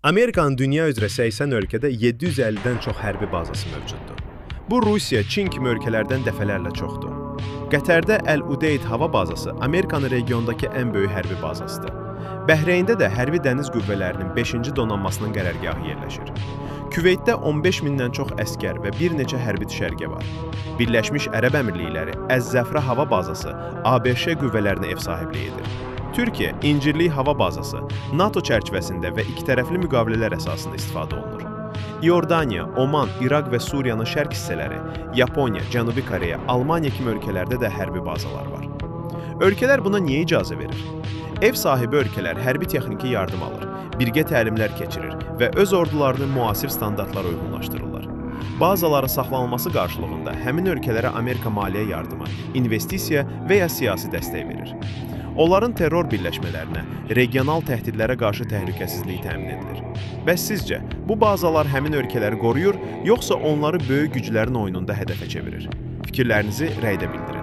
Amerikanın dünya üzrə 80 ölkədə 750-dən çox hərbi bazası mövcuddur. Bu, Rusiya, Çin kimi ölkələrdən dəfələrlə çoxdur. Qətərdə Əl-Udeyd hava bazası Amerikanın regiondakı ən böyük hərbi bazasıdır. Bəhreyndə də hərbi dəniz qüvvələrinin 5-ci donanmasının qərargahı yerləşir. Küveytdə 15 mindən çox əskər və bir neçə hərbi düşərgə var. Birləşmiş Ərəb Əmirlikləri Əz-Zəfra hava bazası ABŞ qüvvələrinə ev sahibliyi edir. Türkiyə İncirlik hava bazası NATO çərçivəsində və ikitərəfli müqavilələr əsasında istifadə olunur. İordaniya, Oman, İraq və Suriyanın şərq hissələri, Yaponiya, Cənubi Koreya, Almaniya kimi ölkələrdə də hərbi bazalar var. Ölkələr buna niyə icazə verir? Ev sahibi ölkələr hərbi texniki yardım alır, birgə təlimlər keçirir və öz ordularını müasir standartlara uyğunlaşdırırlar. Bazaların saxlanılması qarşılığında həmin ölkələrə Amerika maliyyə yardımı, investisiya və ya siyasi dəstək verir. Onların terror birləşmələrinə, regional təhdidlərə qarşı təhlükəsizlik təmin edilir. Bəs sizcə, bu bazalar həmin ölkələri qoruyur, yoxsa onları böyük güclərin oyununda hədəfə çevirir? Fikirlərinizi rəydə bildirin.